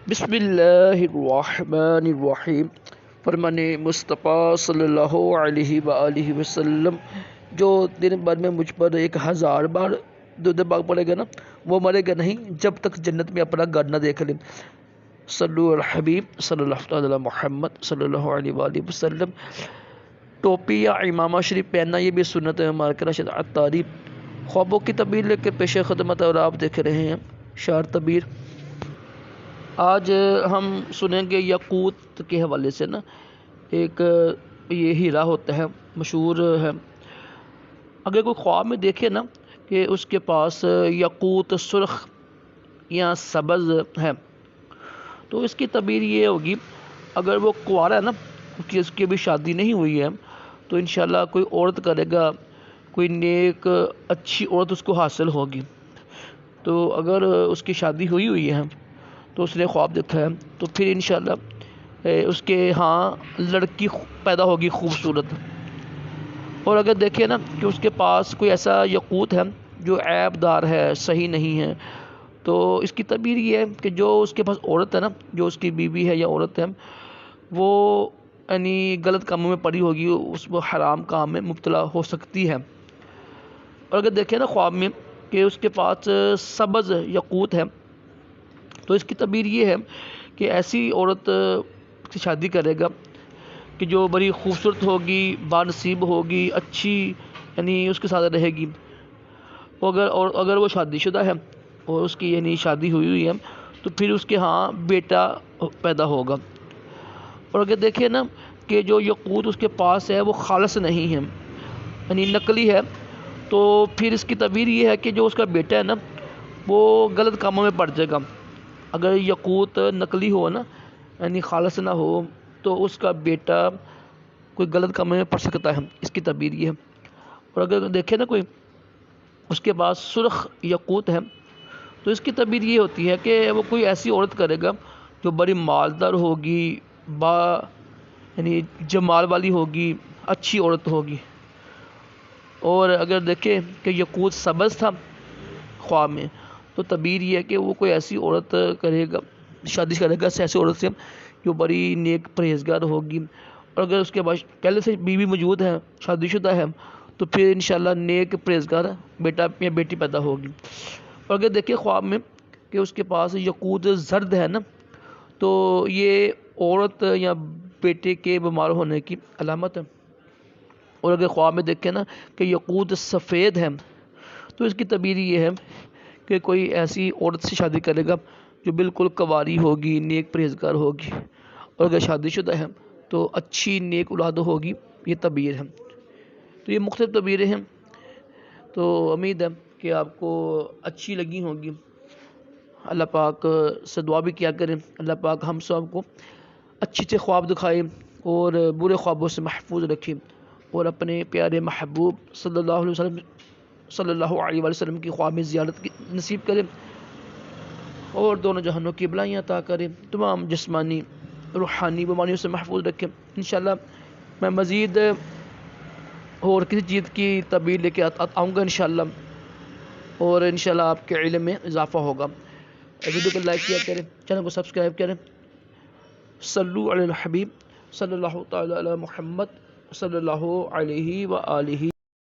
بسم اللہ الرحمن الرحیم۔ فرمان مصطفیٰ صلی اللہ علیہ وآلہ وسلم جو دن بھر میں مجھ پر 1000 بار درود پاک پڑے گا نا، وہ مرے گا نہیں جب تک جنت میں اپنا گھر نہ دیکھ لے۔ صلو علی الحبیب صلی اللہ علیہ محمد صلی اللہ علیہ وآلہ وسلم۔ ٹوپی یا امامہ شریف پہننا یہ بھی سنت ہے مارکہ راشد عطاری۔ خوابوں کی تعبیر لے کے پیش خدمت اور آپ دیکھ رہے ہیں شعر تعبیر۔ آج ہم سنیں گے یاقوت کے حوالے سے نا، ایک یہ ہیرا ہوتا ہے، مشہور ہے۔ اگر کوئی خواب میں دیکھے نا کہ اس کے پاس یاقوت سرخ یا سبز ہے، تو اس کی تعبیر یہ ہوگی، اگر وہ کنوارا ہے نا، اس کی ابھی شادی نہیں ہوئی ہے، تو انشاءاللہ کوئی عورت کرے گا، کوئی نیک اچھی عورت اس کو حاصل ہوگی۔ تو اگر اس کی شادی ہوئی ہے تو اس نے خواب دیکھا ہے، تو پھر انشاءاللہ اس کے ہاں لڑکی پیدا ہوگی خوبصورت۔ اور اگر دیکھیں نا کہ اس کے پاس کوئی ایسا یاقوت ہے جو عیب دار ہے، صحیح نہیں ہے، تو اس کی تعبیر یہ ہے کہ جو اس کے پاس عورت ہے نا، جو اس کی بیوی ہے یا عورت ہے، وہ یعنی غلط کاموں میں پڑی ہوگی، اس وہ حرام کام میں مبتلا ہو سکتی ہے۔ اور اگر دیکھیں نا خواب میں کہ اس کے پاس سبز یاقوت ہے، تو اس کی تعبیر یہ ہے کہ ایسی عورت سے شادی کرے گا کہ جو بڑی خوبصورت ہوگی، بانصیب ہوگی، اچھی یعنی اس کے ساتھ رہے گی۔ اور اگر وہ شادی شدہ ہے اور اس کی یعنی شادی ہوئی ہے، تو پھر اس کے ہاں بیٹا پیدا ہوگا۔ اور اگر دیکھیں نا کہ جو یاقوت اس کے پاس ہے وہ خالص نہیں ہے، یعنی نقلی ہے، تو پھر اس کی تعبیر یہ ہے کہ جو اس کا بیٹا ہے نا، وہ غلط کاموں میں پڑ جائے گا۔ اگر یاقوت نقلی ہو نا، یعنی خالص نہ ہو، تو اس کا بیٹا کوئی غلط کاموں میں پڑ سکتا ہے، اس کی تعبیر یہ ہے۔ اور اگر دیکھیں نا کوئی اس کے پاس سرخ یاقوت ہے، تو اس کی تعبیر یہ ہوتی ہے کہ وہ کوئی ایسی عورت کرے گا جو بڑی مالدار ہوگی، یعنی جمال والی ہوگی، اچھی عورت ہوگی۔ اور اگر دیکھیں کہ یاقوت سبز تھا خواب میں، تو تعبیر یہ ہے کہ وہ کوئی ایسی عورت کرے گا، شادی کرے گا ایسی عورت سے جو بڑی نیک پرہیزگار ہوگی۔ اور اگر اس کے پاس پہلے سے بیوی موجود ہے، شادی شدہ ہے، تو پھر انشاءاللہ نیک پرہیزگار بیٹا یا بیٹی پیدا ہوگی۔ اور اگر دیکھیں خواب میں کہ اس کے پاس یاقوت زرد ہے نا، تو یہ عورت یا بیٹے کے بیمار ہونے کی علامت ہے۔ اور اگر خواب میں دیکھیں نا کہ یاقوت سفید ہے، تو اس کی تعبیر یہ ہے کہ کوئی ایسی عورت سے شادی کرے گا جو بالکل کنواری ہوگی، نیک پرہیزگار ہوگی۔ اور اگر شادی شدہ ہے تو اچھی نیک اولاد ہوگی، یہ تعبیر ہے۔ تو یہ مختلف تعبیریں ہیں، تو امید ہے کہ آپ کو اچھی لگی ہوں گی۔ اللہ پاک سے دعا بھی کیا کریں، اللہ پاک ہم سب کو اچھے خواب دکھائے اور برے خوابوں سے محفوظ رکھے، اور اپنے پیارے محبوب صلی اللہ علیہ وسلم کی خواب میں زیارت کی نصیب کرے، اور دونوں جہانوں کی بلائیاں عطا کرے، تمام جسمانی روحانی بیماریوں سے محفوظ رکھے۔ انشاءاللہ میں مزید اور کسی چیز کی تعبیر لے کے آؤں گا انشاءاللہ، اور انشاءاللہ آپ کے علم میں اضافہ ہوگا۔ ویڈیو کو لائک کیا کریں، چینل کو سبسکرائب کریں۔ صلو علی الحبیب صلی اللہ تعالی علی محمد صلی اللہ علیہ وآلہ